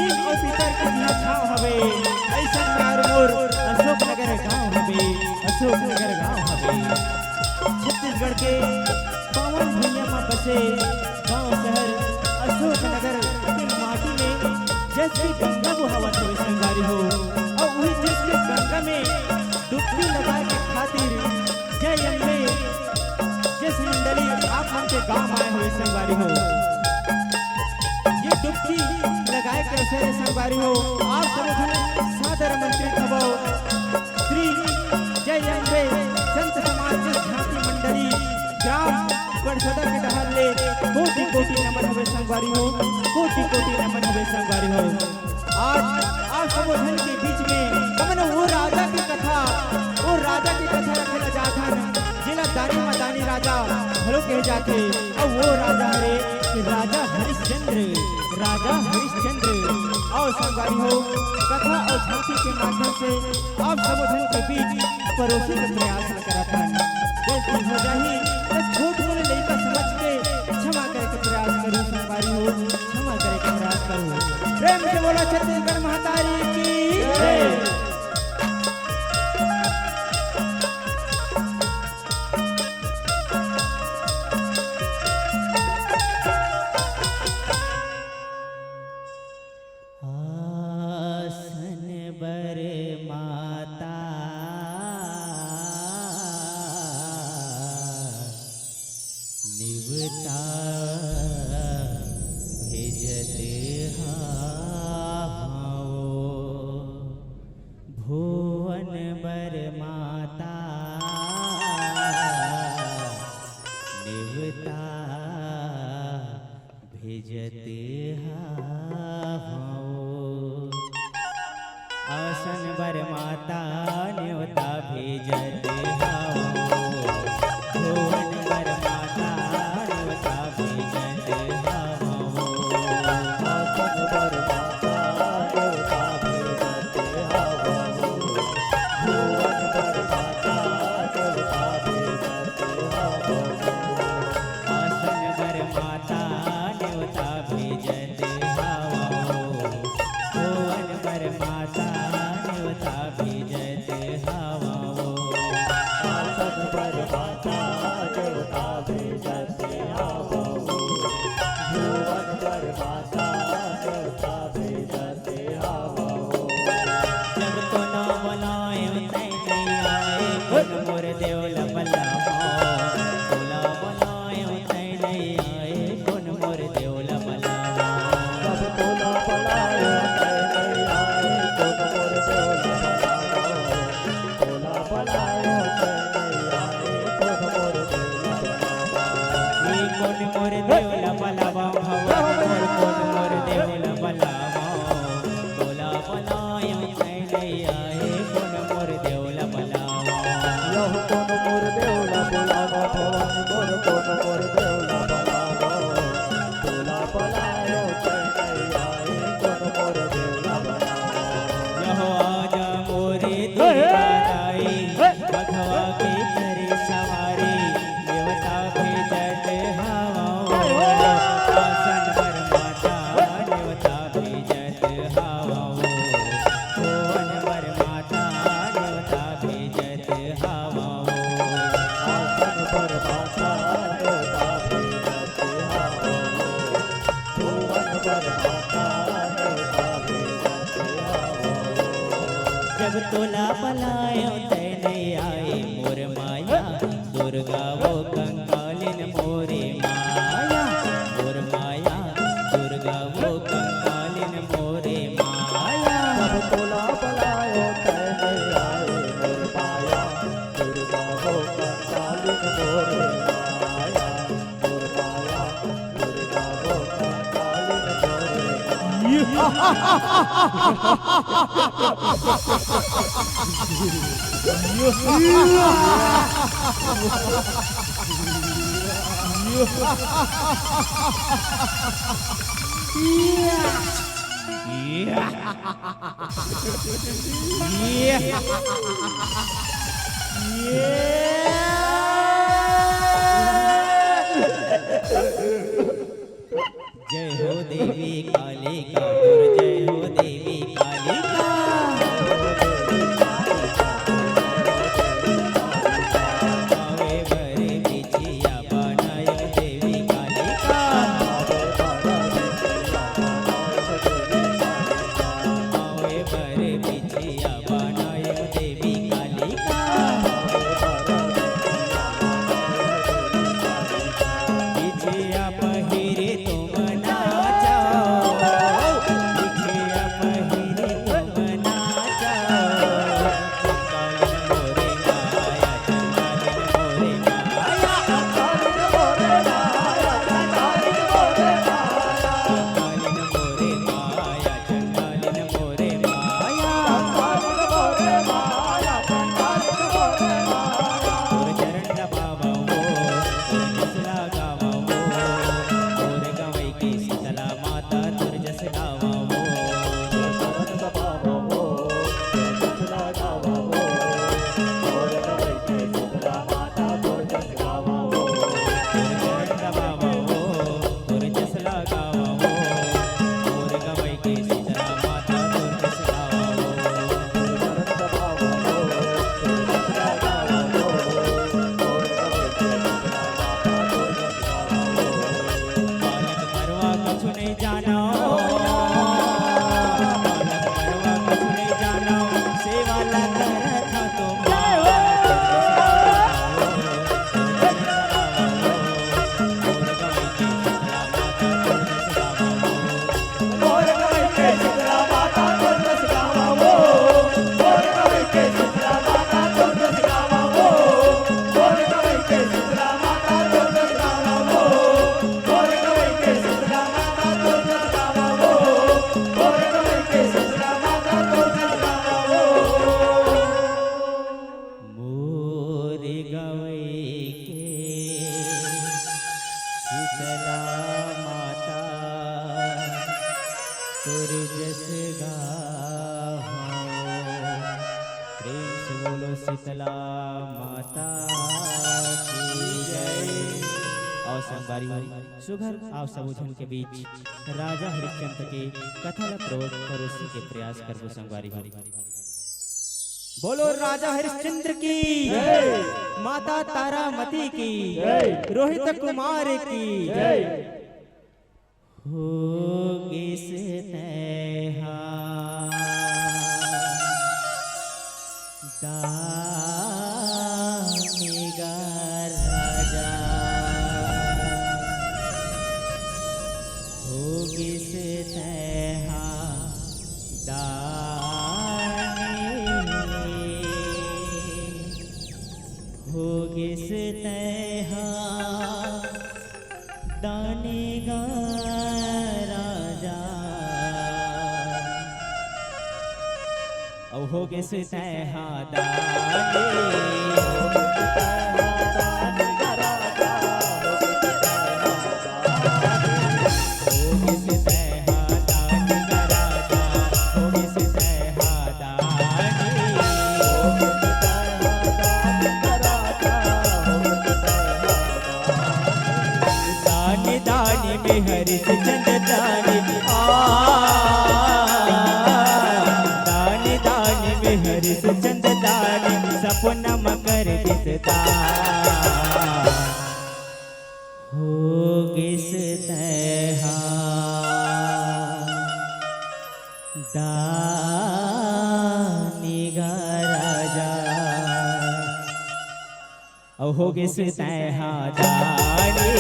नीम और पीतर के यहाँ छाँव हवे ऐसा प्यार मोर अशोकनगर गाँव हवे अशोकनगर गाँव हवे। छत्तीसगढ़ के पावन भूमिया में बसे गांव शहर अशोकनगर की माटी में जैसी गंगा बहावत हो संगारी हो और वही जिसके गंगा में डुबकी लगा के खातिर जय अम्बे जिस मंडली आप हमके गांव आए हुए संगवारी हो। ये डुबकी लगाए के अवसर संगवारी हो आप सब सादर मंत्री खबो श्री जय अम्बे संत समाज झांकी मंडली ग्राम गढ़सदा के डहर ले कोटि कोटि नमन हवे संगवारी हो कोटि कोटि नमन हवे संगवारी हो। आज आप सब धन के बीच में हमने वो राजा की कथा रखे जाथन जिला दानी मदानी राजा भलो कहे जाते और वो राजा हरे राजा हरिश्चंद्र और संगवारी हो कथा और झांकी के माध्यम से आप सब धन के बीच परोसे का प्रयास करा था। गलती हो जाही तो छोट मोटे लड़का समझ के क्षमा करे के प्रयास करूं संगवारी हो क्षमा करे के प्रयास करूं। प्रेम से बोला छत्तीसगढ़ महातारी की जय। आसन बर माता न्योता भेजते हाओ भुवन बर माता न्योता भेजते हाओ आसन बर माता न्योता भेजते हाओ भुवन बर माता न्योता भेजते हाओ आसन बर माता न्योता भेजते हाओ भुवन बर माता भेजते हाओ आसन बर माता न्योता भेजते हाओ भुवन बर माता न्योता भेजते हाओ जब तो ना बनाए नहीं आए गुण मोर देवल बल्लामो बोला बनाए नहीं आए गुण मोर देवल बल्लामो जब तो ना बनाए नहीं आए गुण मोर देवल कोन मोर देवला बलावा भवन कोन मोर देवला बलावा बोला बनायो नहीं आए कोन मोर देवला बलावा यह कोन मोर देवला बलावा भवन कोन मोर देवला बलावा बोला बनायो नहीं आए कोन मोर देवला बलावा यह आजा मोरे देवराई भगवा के करे सवारी देवता भेजते आसन बर माता न्योता भेजते हाओ भुवन बर माता न्योता भेजते हाओ आसन बर माता न्योता भेजते हाओ भुवन बर माता न्योता भेजते हाओ जब तोला पलायो तै नहीं आए मोर माया दुर्गा वो कंकालिन मोरे माया मोर माया दुर्गा वो कंकालिन मोरे माया जब तोला पलायो तै नहीं आए मोर माया दुर्गा वो कंकालिन मोरे माया मोर माया दुर्गा वो कंकालिन जय हो देवी काली का जय हो गावा वो शीतला माता की जय। और संगवारी सुघर आव सबूझन के बीच राजा हरिश्चंद्र के कथा परोसी के प्रयास करबो संगवारी। बोलो राजा हरिश्चंद्र की, माता तारामती की, रोहित कुमार की। होगी स्नेहा दानिगा राजा, होगी स्नेहा होगी स्नेहा दानिगा राजा। अब होगे स्नेहा हरिश्चंद्र दानी दानी दानी में हरिश्चंद्र दानी सपना मकर दिसता। होगी स्नेहा दानिगा राजा, अब होगी स्नेहा दानी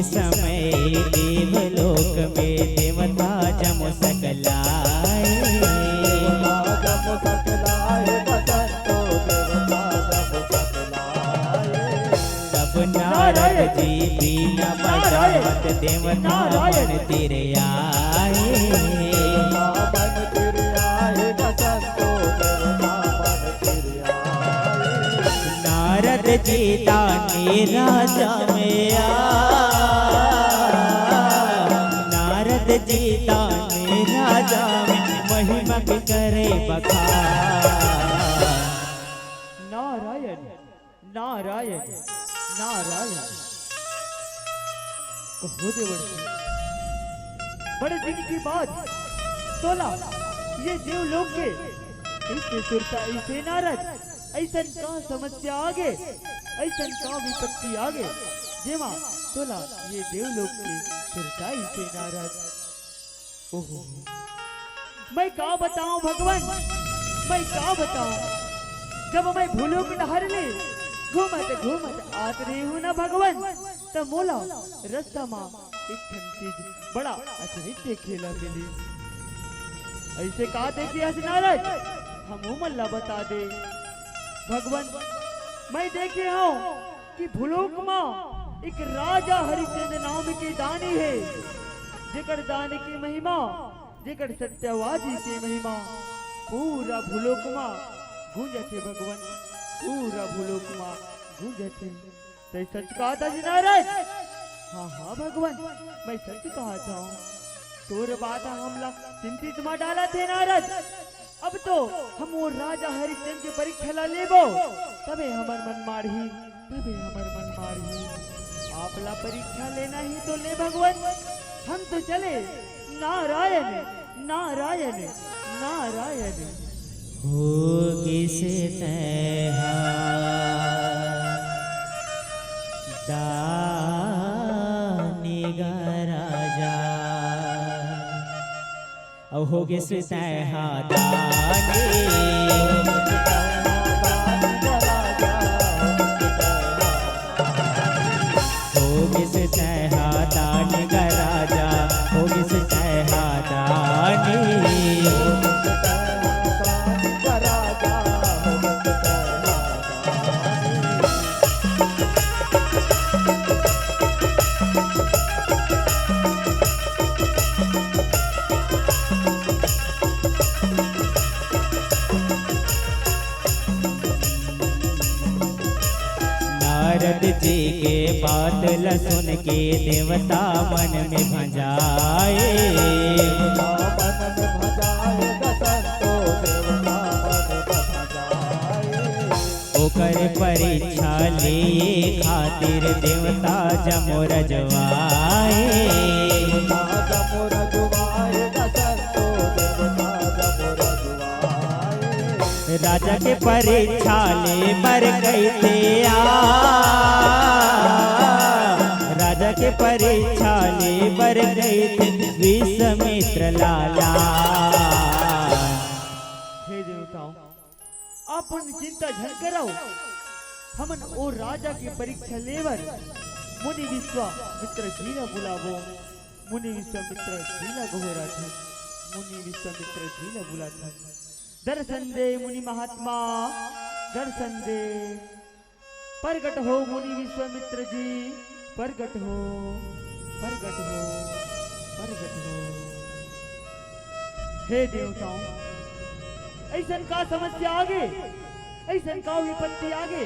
समय देवलोक में देवता जम सकलाए, तब नारद जी बीना बजावत देवता बन तेरे आए। नारद जी दानी राजा में नारद जी दानी राजा में महिमा के करे बखान। नारायण नारायण नारायण। कहो देवर्षि, बड़े दिन की बात 16 ये देवलोक के इसे सुरता इसे नारद ऐसन का समस्या आगे, ऐसन का विपत्ति आगे जेमा 16 ये देवलोक के सुरता इसे नारद। ओहो, मैं क्या बताऊं भगवान, मैं क्या बताऊं। जब मैं भूलोक नहर ले घूमत घूमत आत रही हूँ ना भगवान, तब मोला रास्ता में एक ठन चीज बड़ा अचरज देखेला मिली। ऐसे का देखी हस नारद हम मल्ला बता दे। भगवान मैं देखे हूँ कि भूलोक में एक राजा हरिश्चंद्र नाम के दानी है, जेकर दान की महिमा, जेकर सत्यवादी की महिमा पूरा भूलोक में गूंजते। भगवान पूरा भूलोक में गूंजते। तो सच कहा था जी नारद? हाँ हाँ भगवान मैं सच कहा था। तोर बात हमला चिंतित में डाला थे नारद। अब तो हम वो राजा हरिश्चंद्र की परीक्षा ला लेबो, तबे हमर मन मारही, तबे हमर मन मारही। आपला परीक्षा लेना ही तो ले भगवान, हम तो चले नारायण नारायण नारायण। हो किस तैहा दानिगा राजा, अब हो किस तैहा दानी, हो किस तैहा दानिगा राजा, हो किस तैहा दानी। नारद जी के बात ल सुन के देवता मन में भंजाए, ओकर परीक्षा ले खातिर देवता जमो रजवाए। राजा के परीक्षा ले पर गई थे राजा के परीक्षा ले पर गई थे विश्वामित्र लाला। हे देवताओं अपन चिंता झन कराओ, हमन ओ राजा की परीक्षा लेवर मुनि विश्वामित्र जी ला बुलावो। मुनि विश्वामित्र जी ला गोहरा था, मुनि विश्वामित्र जी ला बुला था। दर्शन दे मुनि महात्मा, दर्शन दे। प्रगट हो मुनि विश्वामित्र जी, प्रगट हो, प्रगट हो, प्रगट हो। हे देवताओं ऐसन का समस्या आगे, ऐसन का विपत्ति आगे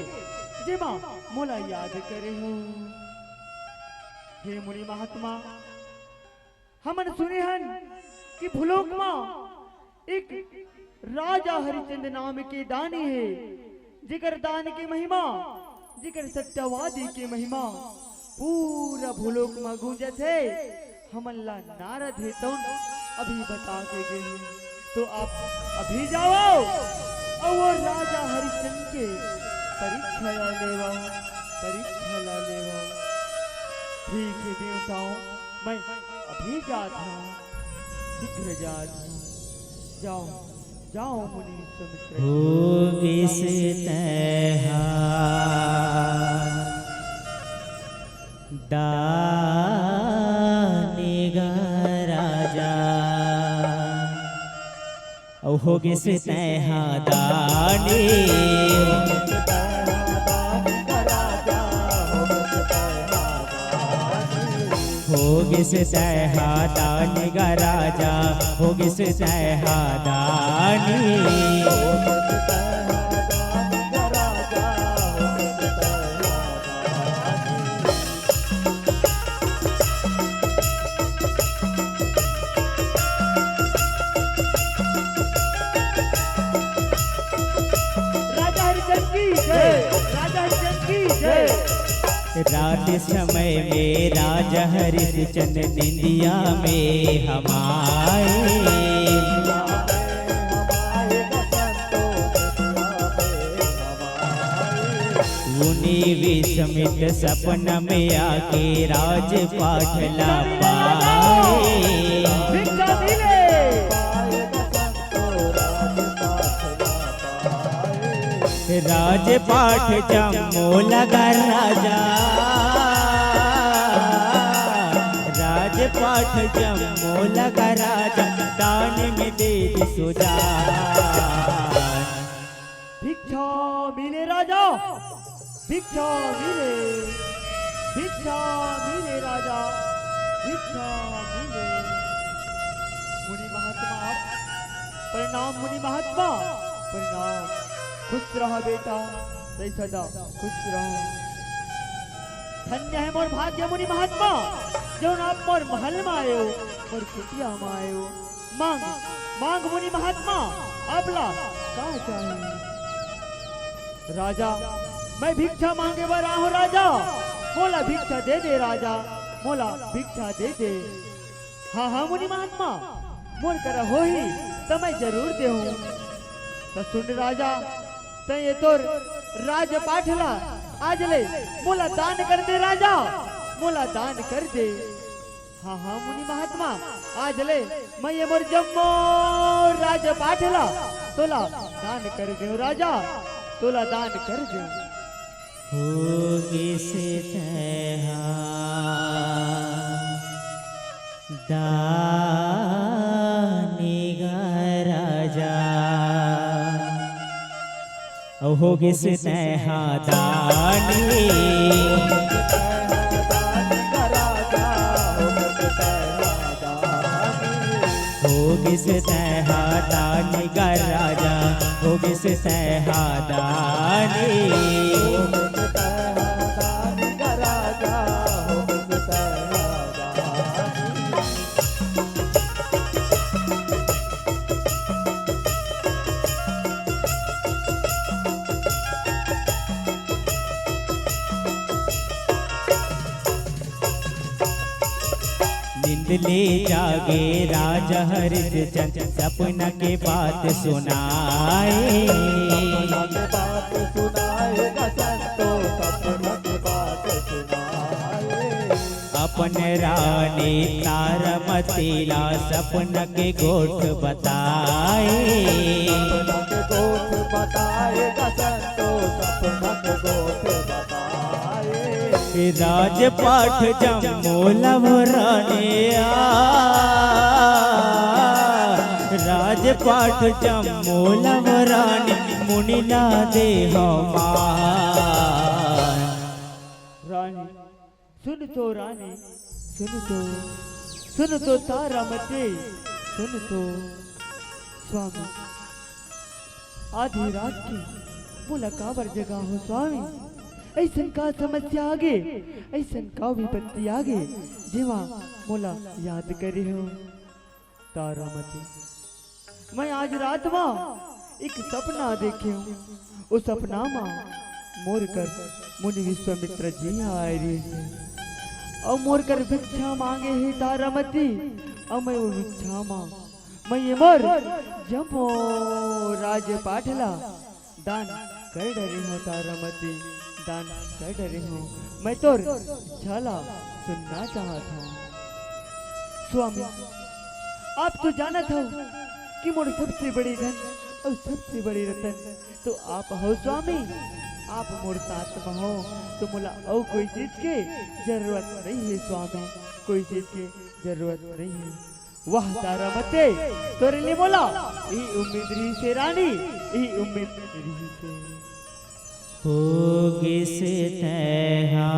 जेमा मोला याद करे हो। हे मुनि महात्मा हमन सुने हन कि भूलोक में एक राजा हरिश्चंद्र नाम के दानी है, जिगर दान की महिमा, जिगर सत्यवादी की महिमा पूरा भूलोक में गूंजत है। हमल्ला नारद है तो अभी बता के गए, तो आप अभी जाओ और वो राजा हरिश्चंद्र के परीक्षा ला लेवा, परीक्षा ला लेवा। ठीक है देवताओं मैं अभी जाता हूँ, शीघ्र जाता हूँ। जाओ जाओ मुनि विश्वामित्र। हो किस तैहा दानिगा राजा, औ हो किस तैहा दानी। होगिस तैहा दानिगा राजा, होगिस तैहा दानी। राजा हरिश्चंद्र की जय, राजा हरिश्चंद्र की जय। रात समय में राजा हरिश्चंद्र निंदिया में हमारे, मुनि विश्वामित्र सपन में आके राजपाठ ला पाए। भिक्षा मिले राजपाठ जमो लगा राजा, राजपाट जम्मो लगा राजा दान में दे दी सुजान। भिक्षा मिले राजा, भिक्षा मिले, भिक्षा मिले राजा, भिक्षा मिले। मुनि महात्मा प्रणाम, मुनि महात्मा प्रणाम। खुश रहा बेटा, सही सदा खुश रहो। धन्य है मोर भाग्य मुनि महात्मा, जो आप मोर महल में आए हो, मोर कुटिया में आए हो। मांग मांग मुनि महात्मा, आपला का चाहिए? राजा मैं भिक्षा मांगे बर आहो राजा, मोला भिक्षा दे दे राजा, मोला भिक्षा दे दे। हाँ हाँ मुनि महात्मा, मोर कर हो ही तो मैं जरूर दे हूँ। तो सुन राजा, तो ये तो राज पाठला आज ले मोला दान कर दे राजा, मोला दान कर दे। हाँ हाँ मुनि महात्मा, आज ले मैं ये मोर जम्मो राज पाठला तोला दान कर दे राजा, तोला दान कर दे। होगी से तहा दानिगा राजा, होगी से तहा दानी, होगी से तहा दानी गा राजा, होगी से तहा दानी। ले जागे राजा हरिश्चंद्र सपना के बात सुनाए, अपन रानी तारामतीला सपना के गोठ बताए, राजपाट जम्मो लवराने राजपाट जम्मो लवराने मुनिला दे हमान। रानी सुन तो रानी, सुन तो तारामती, सुन तो स्वामी। आधी रात की मोला काबर जगह हो स्वामी, ऐसन का समस्या आगे, ऐसन का विपत्ति आगे, जेवा मोला याद करे हो तारामती। मैं आज रात में एक सपना देखे हूँ, उस सपना में मोर कर मुनि विश्वामित्र जी आए रहे हैं और मोर कर भिक्षा मांगे है तारामती। और मैं वो भिक्षा मां मैं ये मोर जम्मो राज पाठला दान कर डरी हूँ तारामती, दान कर डरी हूँ। मैं तो झाला सुनना चाहता हूँ स्वामी। आप तो जानत हो कि मोर सबसे बड़ी धन और सबसे बड़ी रतन तो आप हो स्वामी। आप मोर साथ में हो तो मोला और कोई चीज के जरूरत नहीं है स्वामी, कोई चीज की जरूरत नहीं है। वाह तारामती, तोरे लिए मोला यही उम्मीद रही से रानी, यही उम्मीद रही से। होगी से तहा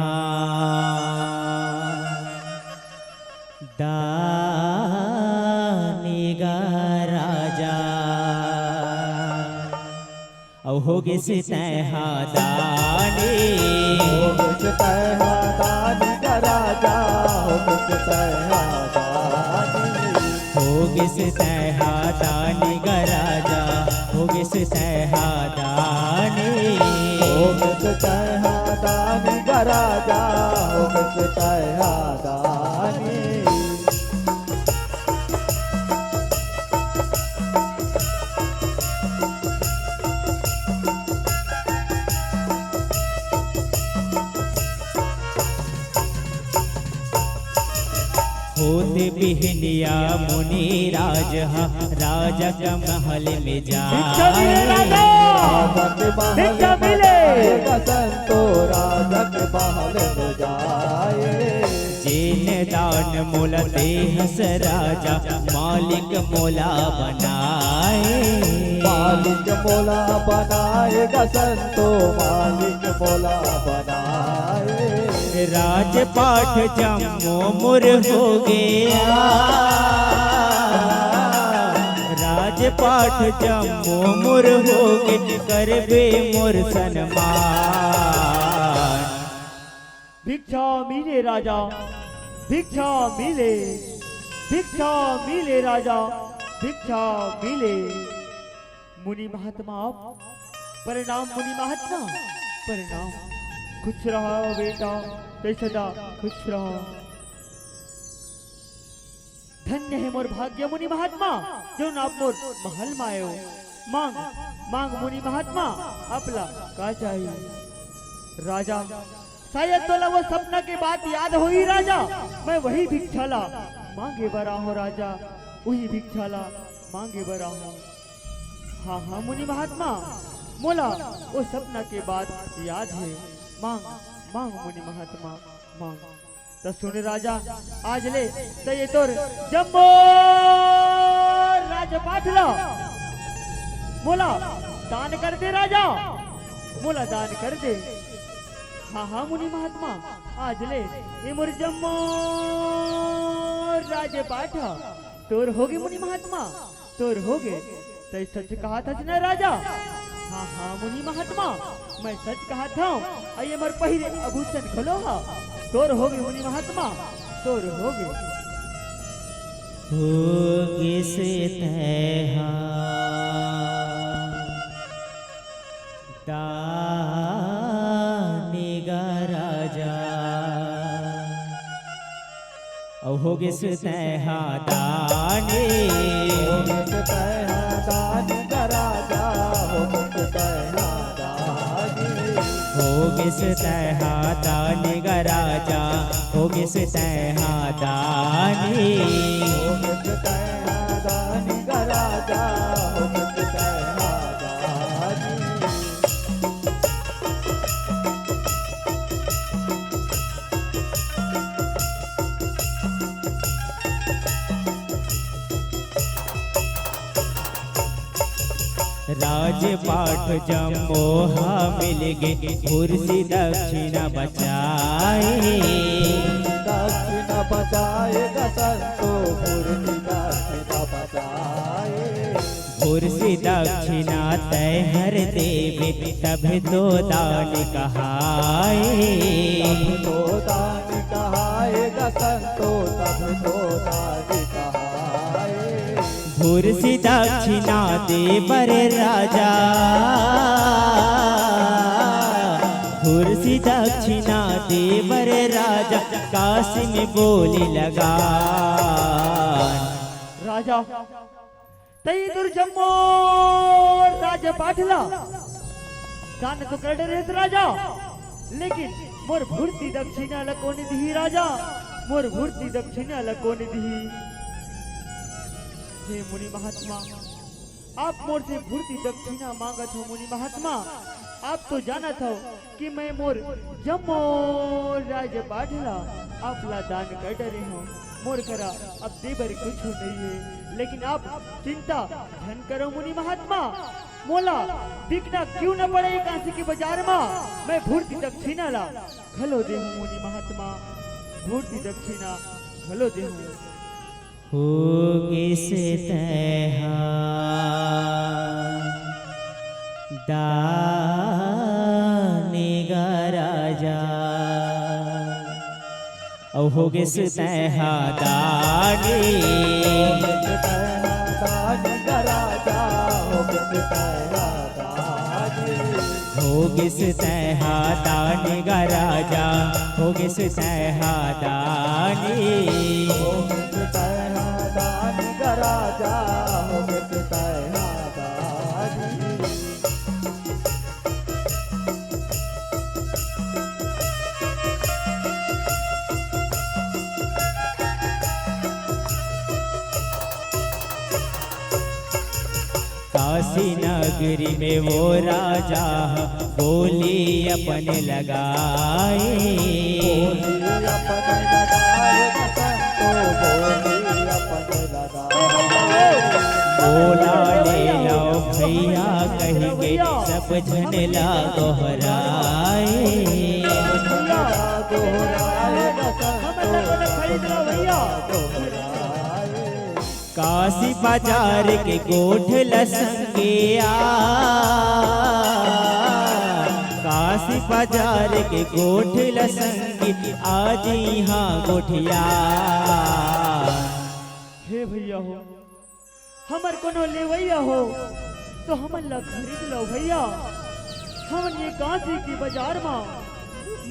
दानिगा राजा, औ होगी से तहा दानी, होगी से तहा दानिगा राजा, होगी से तहा दानी, होगी से तहा दानिगा राजा, होगी से तहा दानी, होगी से तहा दानिगा राजा, होगी से तहा दानी। होते बिहनिया मुनि राज राजा का महल में जाए, संतो राजा के महल में जाए। जिन दान मोला देहस राजा मालिक मोला बनाए। मालिक मोला बनाएगा संतो मालिक मोला बनाए। राजपाट जम्मो मुर हो गया, राजपाट जम्मो मुर हो गए करबे मोर सन्मान। भिक्षा मिले राजा, भिक्षा मिले, भिक्षा मिले राजा, भिक्षा मिले। मुनि महात्मा प्रणाम, मुनि महात्मा प्रणाम। खुश रहो बेटा, ते सदा खुश रहो। धन्य है मोर भाग्य मुनि महात्मा जो आप मोर महल मायो। मांग मांग मुनि महात्मा अपला का चाहिए। राजा शायद तोला वो सपना की बात याद हुई राजा, मैं वही भिक्षाला मांगे बरा हूँ राजा, वही भिक्षाला मांगे बरा हूँ। हाँ हाँ मुनि महात्मा मोला वो सपना के बात याद है। मांग मांग मुनि महात्मा मांग। तो सुन राजा आज ले तो ये तोर जम्मो राजपाट ला मोला दान कर दे राजा, मोला दान कर दे। हाँ हाँ मुनि महात्मा आज ले ये मोर जम्मो राजपाट तोर होगे मुनि महात्मा, तोर होगे। तो सच कहा था ना राजा। हाँ हाँ मुनि महात्मा मैं सच कहा था। आइए मोर पहिरे आभूषण खोलो हा, तोर होगे मुनि महात्मा, तोर होगे। होगे से तैहा दानेगा राजा, औ होगे से तैहा दाने, होगे से तैहा दानेगा राजा, होगे से तैहा दाने। होगे से तैहा दानेगा राजा, होगे से तैहा दाने। होगे से तैहा दानेगा राजा, होगे से तैहा दाने। राजपाट जम्मोहा मिल गे कुर्सी दक्षिणा बचाए। दक्षिणा बचाएगा संतो कुर्सी दक्षिणा बचाए। कुर्सी दक्षिणा तय हर देवे तब तो दान कहाए। तो दान कहाएगा संतो तब तो दान कहाए। कुर्सी दक्षिणा देवर राजा, कुर्सी दक्षिणा देवर राजा काशी में बोली लगा। राजा तई दुर्जम्मो राजपाटला दान तो कर रहे राजा, लेकिन मोर भूर्ति दक्षिणा लकोने दी राजा, मोर भूर्ति दक्षिणा लकोने दी। हे मुनि महात्मा आप मोर से भूर्ति दक्षिणा मांगत हो। मुनि महात्मा आप तो जाना था कि मैं मोर जम्मो राजपाटला आपला दान कर डरे हो। मोर करा अब देवर कुछ नहीं है, लेकिन आप चिंता धन करो मुनि महात्मा। मोला बिकना क्यों न पड़े काशी के बाजार में, मैं भूर्ति दक्षिणा ला घलो दे हूँ मुनि महात्मा, भूर्ति दक्षिणा घलो दे हूँ। होगे से तैहा दानेगा राजा, औ होगे से तैहा दाने। दानेगा राजा, होगे से तैहा दाने। होगे से तैहा दानेगा राजा, होगे से तैहा दाने। होगे से तैहा दानेगा राजा, होगे से तैहा दाने। काशी नगरी में वो राजा बोली अपन लगाए। बोली अपन लगाए सब झनला दोहराए। भैया हम लोग को खरीद लो भैया। काशी बाजार के गोठ लसंगिया, काशी बाजार के गोठ लसंगी आज यहाँ गोठिया। हे भैया हो हमर कोनो लेवैया हो तो हमन ला खरीद लो भैया। हमन ये काशी की बाजार में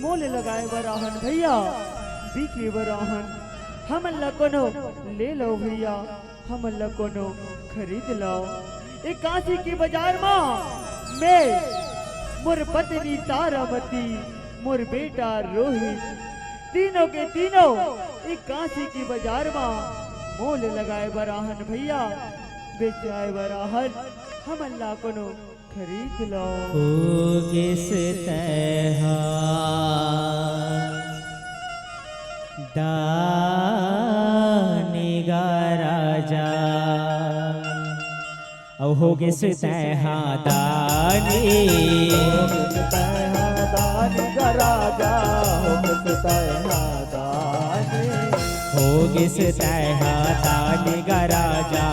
मोल लगाए बराहन भैया, बिके बराहन। हमन ला कोनो ले लो भैया, हमन ला कोनो खरीद लो। ये काशी की बाजार में मैं मोर पत्नी तारामती, मोर बेटा रोहित, तीनों के तीनों एक काशी की बाजार में मोल लगाए बराहन भैया, बेचाए बराहन। हम अल्लाह कोनो खरीद लो। हो किस तरह दानेगा राजा, हो किस तरह दानी राजा हो दानी, हो किस तरह दानी गा राजा,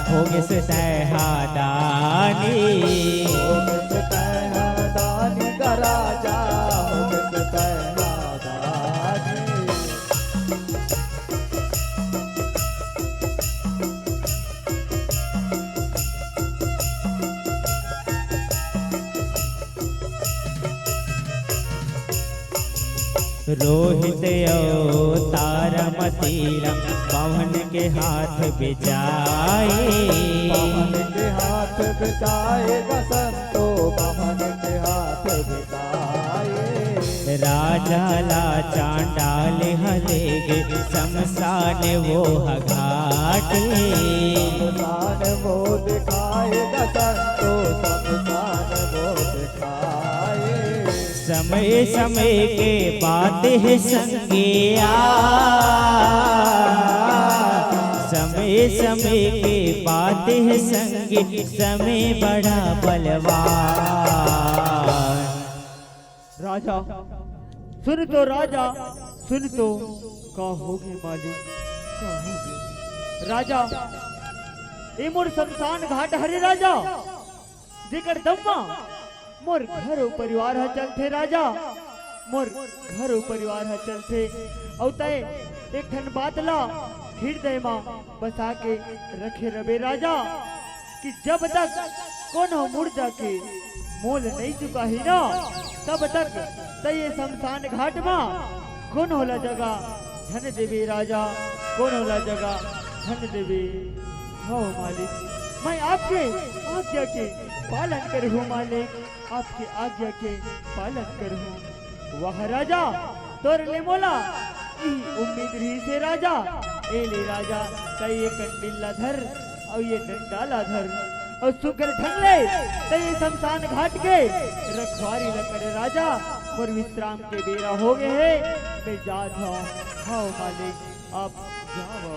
हो किस तरह दानी। दानी का राजा हो दानी। रोहित तारामतीरा पवन के हाथ बिचाए, पवन के हाथ बिताए बसंतो, पवन के हाथ बिताए। राजा ला चांडाल हलेगे शमशान वो घाटे, शमशान वो दिखाए बसंतो, शमशान वो दिखाए। समय समय के बात है संगिया, समय समय के बात है संगी, समय बड़ा बलवान। राजा सुन तो, राजा सुन तो, कहोगे मालिक कहोगे। राजा ए मोर शमशान घाट हरे राजा, जेकर दम्मा मोर घर परिवार ह चलथे राजा, मोर घर परिवार ह चलथे। औ तय एक ठन बात ला हृदय में बसा के रखे रबे राजा, कि जब तक कोनो मुर्दा के मोल नहीं चुका ही ना, तब तक तय शमशान घाट में कौन होला जगह धन देवे राजा, कौन होला जगह धन देवे। हो मालिक मैं आपके आज्ञा के पालन करूँ मालिक, आपके आज्ञा के पालन करूँ। वह राजा तोर ले मोला ई उम्मीद रही से राजा, ए ले राजा तय ये कंडिल्ला धर और ये डंडाला धर और सुगर ढंग ले, तय ये शमशान घाट के रखवारी न करे राजा। और विश्राम के बेरा हो गए है, मैं जा जाऊँ। हाँ मालिक आप जाओ।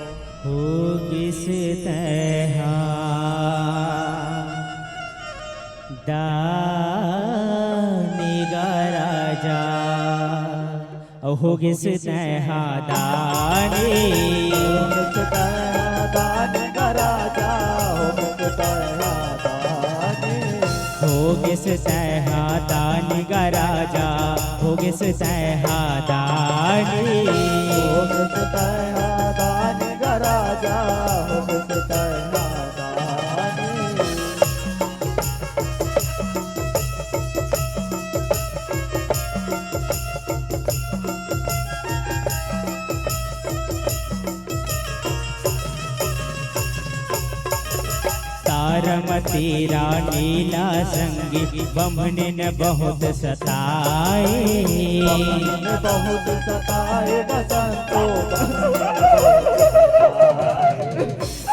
हो किस तरह दानेगा राजा, हो किस तरह दानी। दानी का राजा हो दानी। हो किस तरह दानी गा राजा, हो किस तरह दानी। दानी का राजा हो दानी। तारामती रानी ला संगी बमने न बहुत सताए, बहुत सताए बसंतो।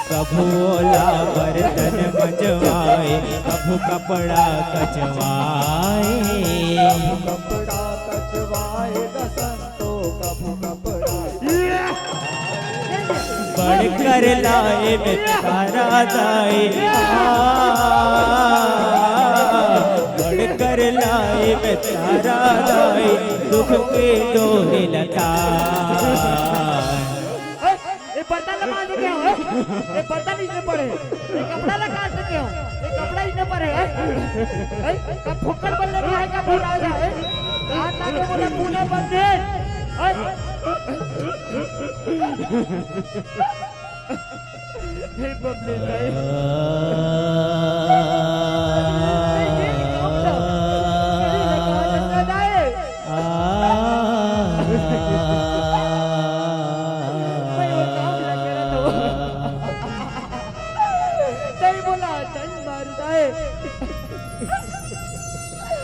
कभू ओला बर्तन मंजवाए, कभू कपड़ा कचवाए। कपड़ा कचवाए बसंतो, कभू कपड़ा बढ़ कर लाए में तारा जाए, बढ़ पर लाए मैं तारा लाए दुख के डोरे लता ये पर्दा लगा दे क्या है ये पर्दा नहीं पड़े ये कपड़ा लगा दे क्या ये कपड़ा ही न पड़े है कब फुक्कर बल्ले में है क्या पूरा है हाथ लाके बोला पुणे बंदे हे बबले नहीं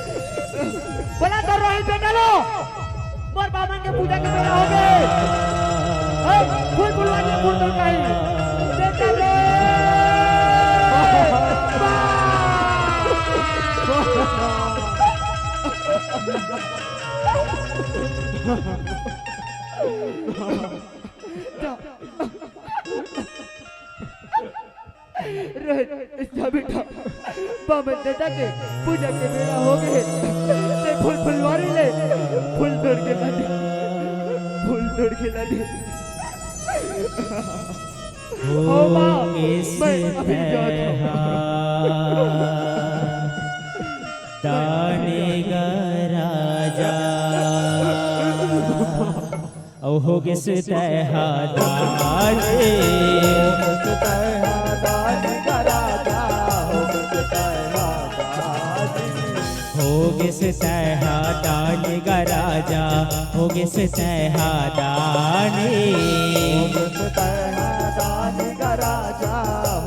बोला तो रोहित बेटा लो मोर बामन के पूजा के बेरा हो गए फूल फुलवानी फूल तो कहीं बेटा लो रोहित बेटा बामन बेटा के पूजा के बेरा हो गए फूल फुलवारी ले फूल तोड़ के ला दे फूल तोड़ के ला दे ओ माँ मैं अभी जाता हूँ दाने का राजा ओ हो किस तहा दाने होगे से सहदानी का राजा होगे से सहदानी का राजा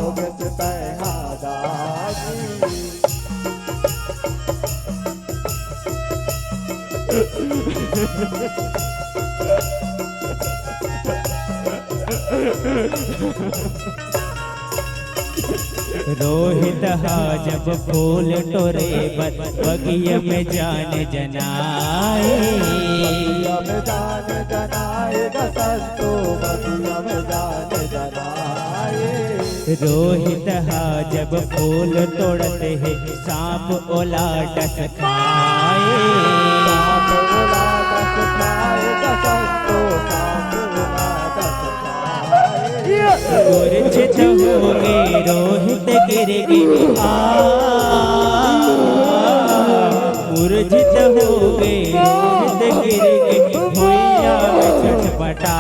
होगे से सहदानी रोहित हा जब फूल टोरे बगिया में जान जनाए बगिया में जान जनाए बसंतो बगिया में जान जनाए रोहित हा जब फूल तोड़ते है सांप ओला डस खाए सांप ओला डस खाए बसंतो सांप ओला डस खाए मूर्छित हो गए रोहित गिर गए मूर्छित हो गए रोहित गिर गए भुइया में छटपटा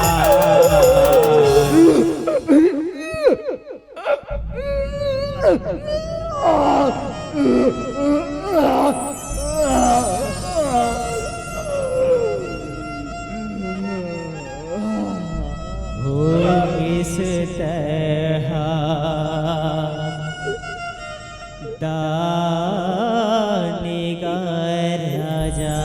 इस तरह दाने का राजा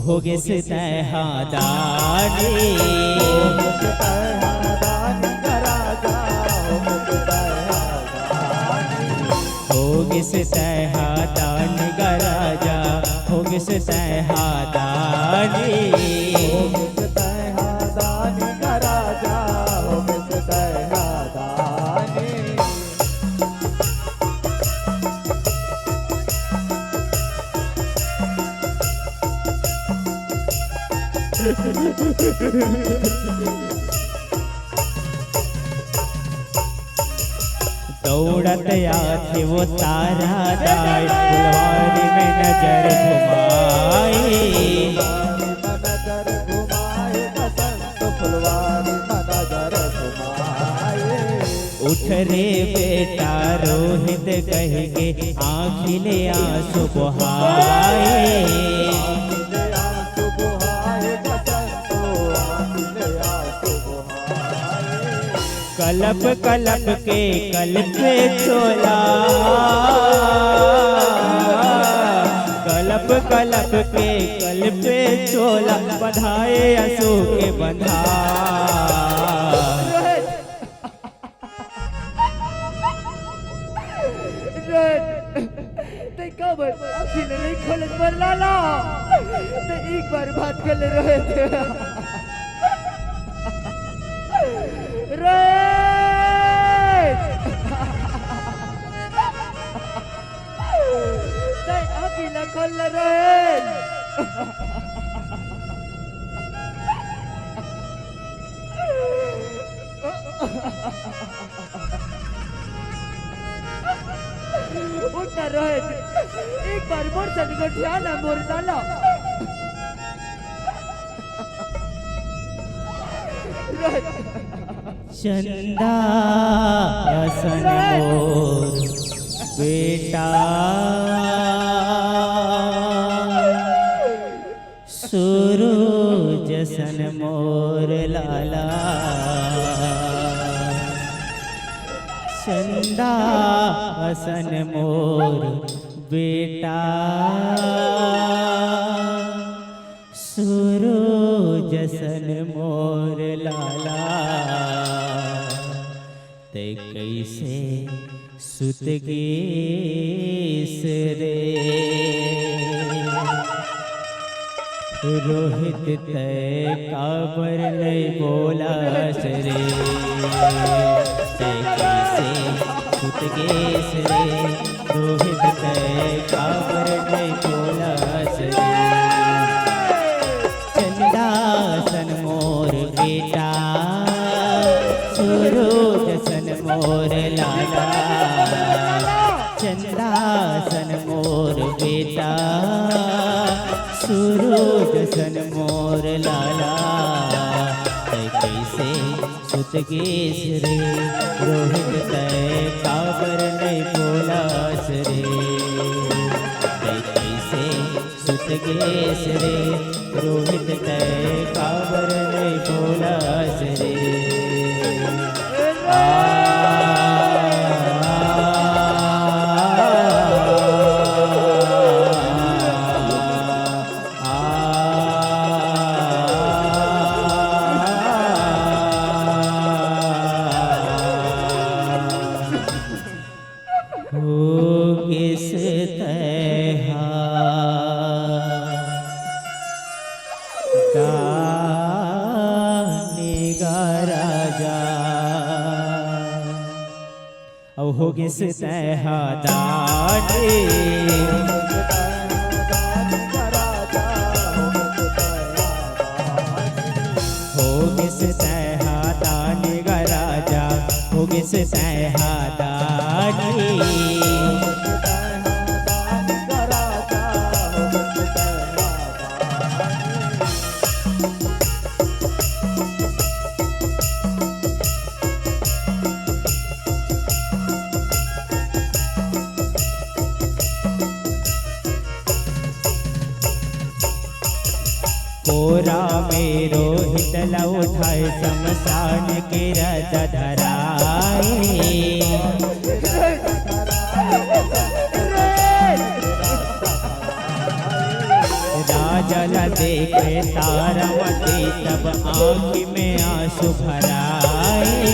होगे से तरह दाने होगे से तरह दाने का राजा होगे से तरह दाने दौड़त आथे वो तारा दाई फुलवारी में नजर घुमाए उठ रे बेटा रोहित कह के आँखिले आंसू बहाए कलप कलप के कल पे चोला कलप कलप के कल पे चोला बधाए असू के बंधा नहीं खोलत पर लाला तो एक बार बात कर ले रहे थे ना रोहित, एक बार मोर सन गठिया ना मोर डाला। चंदा सन मोर बेटा, सूरज सन मोर लाला। चंदा सन मोर बेटा, सूरज सन मोर लाला। ते कैसे सुत गेस रे, रोहित तय काबर नहीं बोला रे। ते कैसे सुत गेस रे, रोहित तय काबर नहीं बोला रे। चंदा सन मोर बेटा, सूरज सन मोर लाला। चंदा सन मोर बेटा, सूरज सन मोर लाला। कैसे सुत गेस रे, रोहित तय काबर नहीं बोला रे। कैसे सुत गेस रे, रोहित तय काबर नहीं बोला रे। हो किस तहादाने, हो किस तहादाने गा राजा, हो किस तहादाने। कोरा में रोहित लौठाए, शमशान के रथ धराए। राजा न देखे तारामती, तब आँख में आंसू भराए।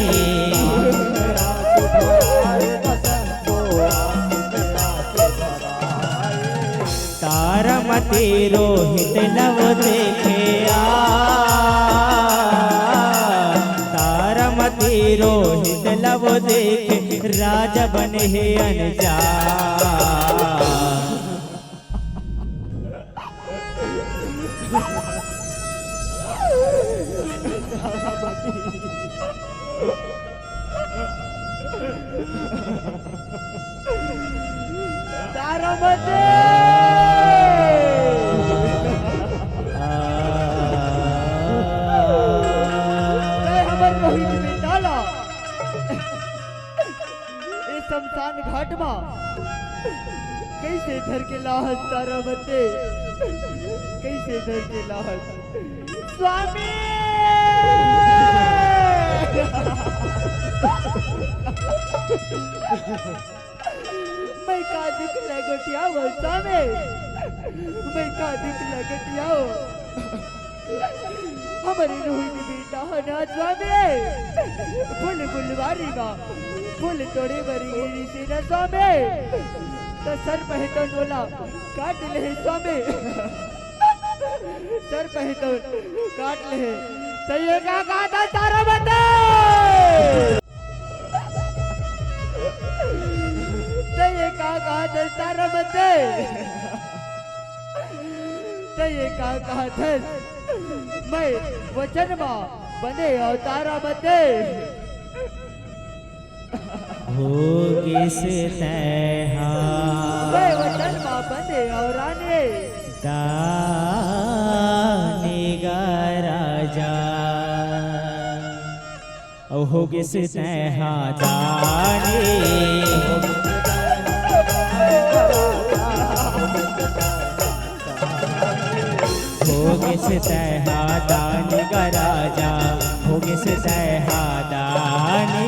तारामती रोहित लव देखे तारामती रोहित लव देखे, राजा बने हे अनजान। तारामती शमशान घाट में कैसे धर के लाहत, तारामती कैसे धर के लाहत। स्वामी मैं का दिख लगटिया वो स्वामी, मैं का दिख लगटिया हमारी रोहिणी बेटा ना स्वामी। फुल फुलवारी बा फुल तोड़े बरी गिरी से न स्वामी, तो सर पहे तो नोला काट ले स्वामी, सर पहे तो काट ले। तो ये क्या कहा था तारामती, तो ये क्या कहा था तारामती, तो ये क्या कहा था मैं वचन बने और तारामती। भोगे से तैहा मैं वचन बंदे और आने दानेगा राजा होगे से तैहा दाने होगे से तैहा दानेगा राजा होगे से तैहा दाने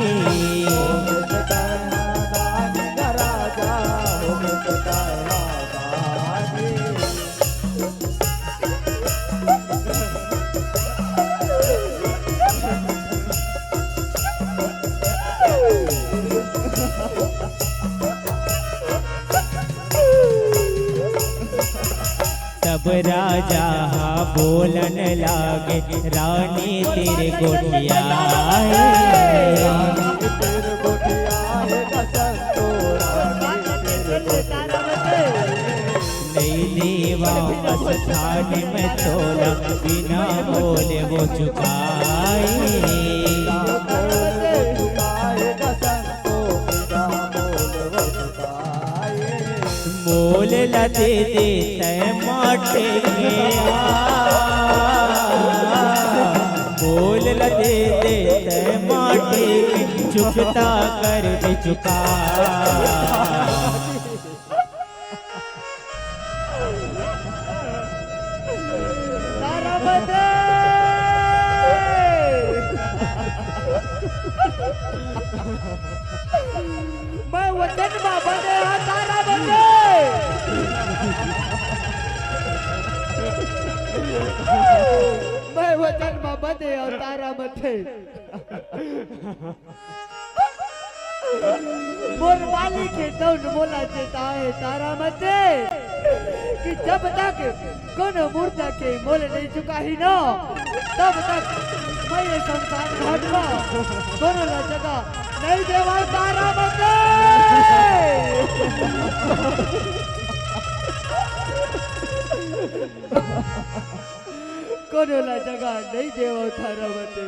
तब राजा बोलन लागे रानी तेरे गोटिया नहीं देवा स्थान में तोला बिना बोले वो चुकाए मोल लदे देते माटे मोल लदे देते माटे चुकता कर दे चुका मैं वचन बंदे तारा बंदे मैं वचन बंदे और तारा बंदे मोर मालिक के दौन मोला चेता है तारा बंदे कि जब तक कोनो मूर्ता के मोल नहीं चुका ही ना तब तक मैं ये संसार घाट में कोनो ना जगह नहीं देवा तारा बंदे कोनो ना जगह नहीं देवा तारा बंदे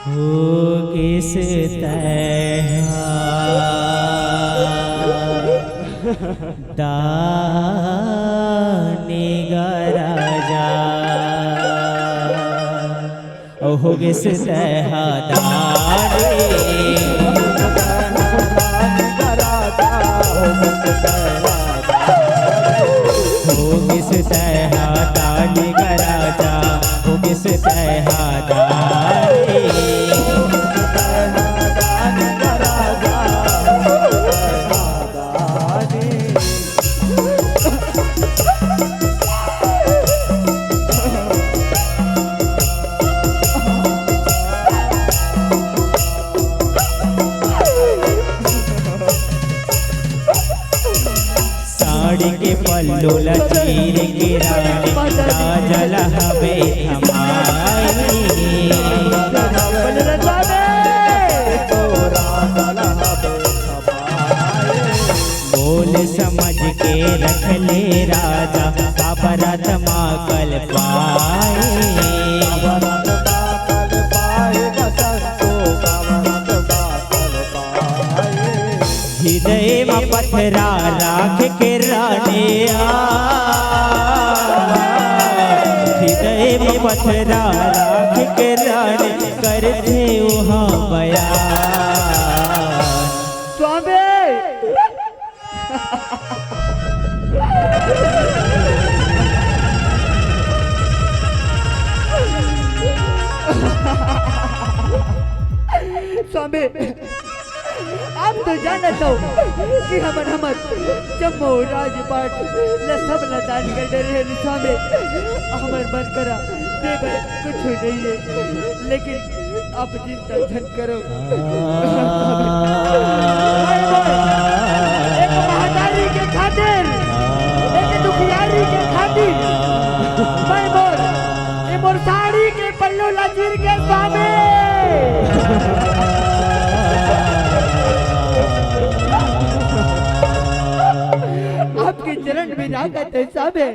होगे से तैहा दानेगा राजा होगे से तैहा दाने होगे से तैहा दानेगा राजा होगे से तैहा दाने साड़ी के पल्लू लचीर के रानी राजल हवे बोल समझ के रख ले राजा काबरत माकल पाए हृदय में पथरा राख के रानिया हृदय में पथरा राख के रानी करते वहाँ बयान स्वामी स्वामी आप तो जानत हो कि हमर जम्मू राजपाट ल सब लतान के डरे है स्वामी हमर मन करा देवर कुछ नहीं है लेकिन आप चिंता मत करो एक महादारी के खातिर एक दुखियारी के खातिर मैं मोर साड़ी के पल्लू लचीर के स्वामी आपके चरण में लागत है साबे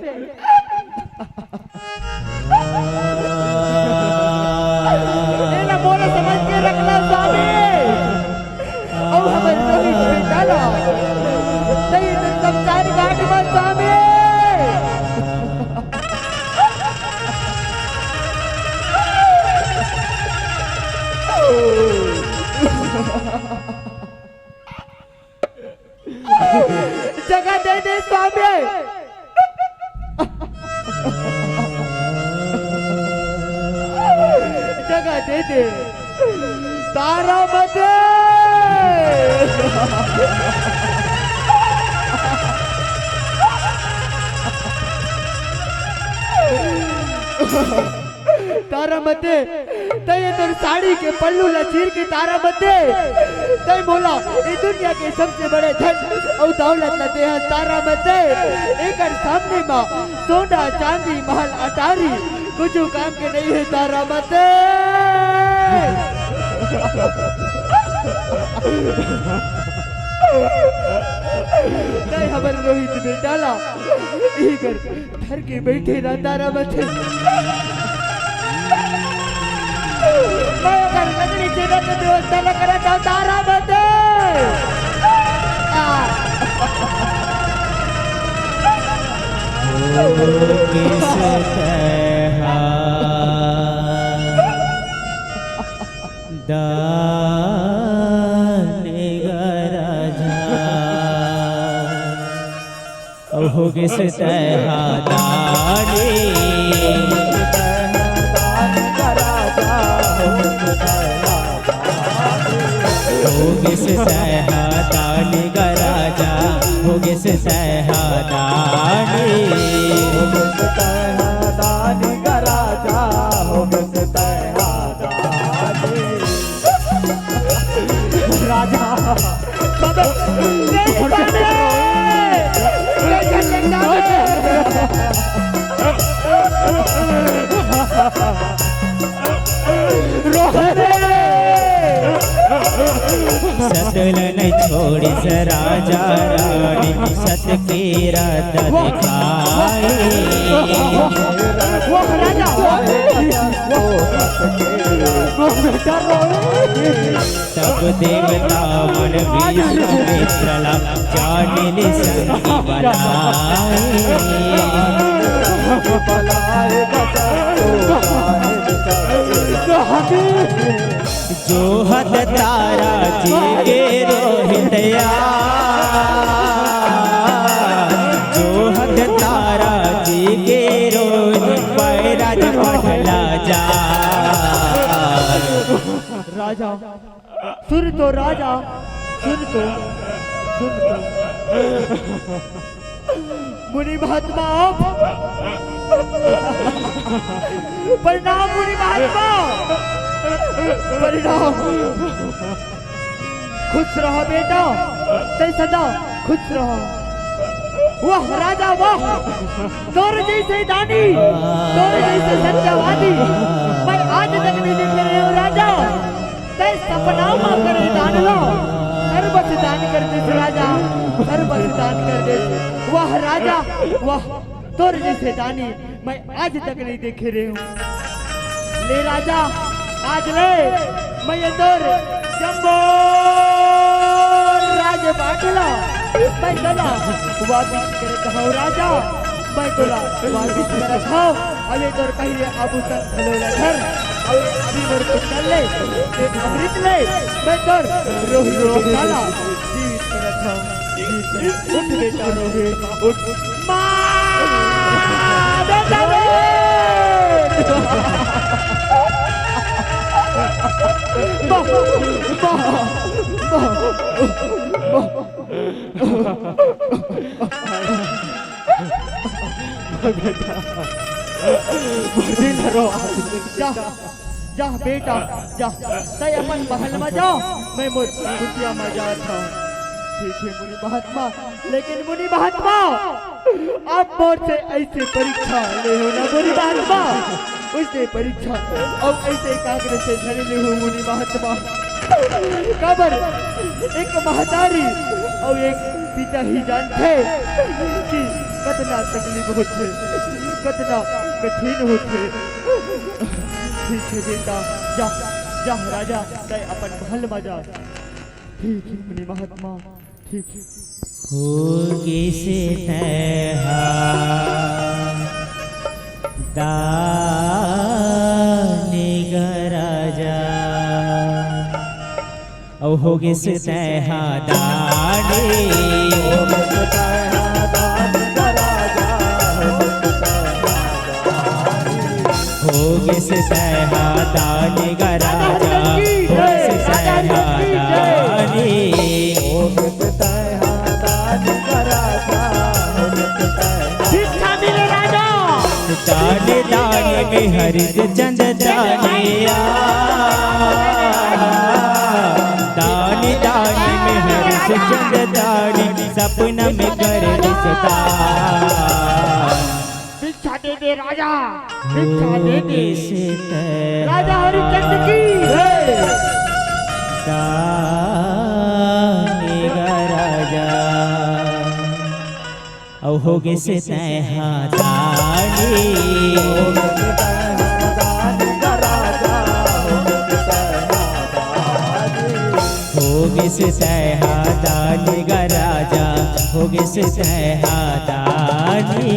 ना बोला समझ के रखना स्वामी। अब हमें रोहित में डाला नहीं तो शमशान घाट में स्वामी। जगह दे दे स्वामी। जगह दे दे तारा मत। तारा मते तय तो साड़ी के पल्लू लचीर के तारा मते तय बोला ये दुनिया के सबसे बड़े धन और दौलत लते हैं तारा मते एक सामने माँ सोना चांदी महल अटारी कुछ काम के नहीं है तारा मते। तय हमारे रोहित में डाला यही कर घर के बैठे ना तारा मते। मैं अगर लकड़ी चेहरा का व्यवस्था न करा तो तारा बंदे किस तरह दानेगा राजा हो किस तरह दाने होगे से सहदानी का राजा होगे से सहदानी का राजा होगे से राजा सतल नहीं छोड़ी से राजा रानी सत की रात दिखाई तब देवता मन विश्वामित्र जानिनि संगी जो हद तारा जी के रोहितया जो हद तारा जी के रोहित पैराज पढ़ला जा राजा सुन तो राजा सुन तो मुनि महात्मा प्रणाम मुनि महात्मा परिणाम। खुश रहो बेटा तय सदा खुश रहो। वाह राजा वाह तोर जैसे दानी तोर जैसे सत्यवादी मैं आज तक नहीं देख रहे हो राजा। तय सपना मां करे दान लो सर्वस दान कर दे राजा सर्वस दान कर दे। वाह राजा वाह तोर जैसे दानी मैं आज तक नहीं देखे रहे हूँ। ले राजा आज ले मैं ये तोर जम्बो राज बाटला मैं गला वापिस करे कहो राजा मैं तोला वापिस करे खाओ अबे तोर कहिए अबू तक खलोला घर और अभी मोर को चल ले एक अमृत ले मैं तोर रोही रोही डाला जीवित करे खाओ उठ बेटा रोही उठ मां बेटा जा जा बेटा जा तय अपन महल में जाओ मैं कुटिया में जाता हूँ। ठीक है मुनि महात्मा लेकिन मुनि महात्मा आप मोर से ऐसे परीक्षा ले हो ना मुनि महात्मा उससे परीक्षा और ऐसे कागज से झड़े हो मुनि महात्मा। कबर एक महतारी और एक पिता ही जानते कि कितना तकलीफ होते कितना कठिन होते ठीक है बेटा, जा जा राजा, तय अपन महल में जा। ठीक है मुनि महात्मा, ठीक है। होगी से दाने राजा, औ होगी से दाने, होगी से दाने राजा, होगी से दाने, दाने दाने में हरित चंद दाने, दाने दाने में हरित चंद दाने, सपना में कर रिश्ता। भिक्षा दे दे राजा, भिक्षा दे दे राजा राजा हरिश्चंद्र की। दाने राजा, औ होगे से दाने, होगे से दाने राजा, होगे से दाने,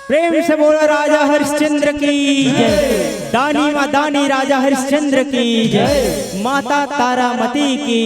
प्रेम से बोला राजा हरिश्चंद्र की जय। दानी माँ दानी राजा हरिश्चंद्र की जय। माता तारामती की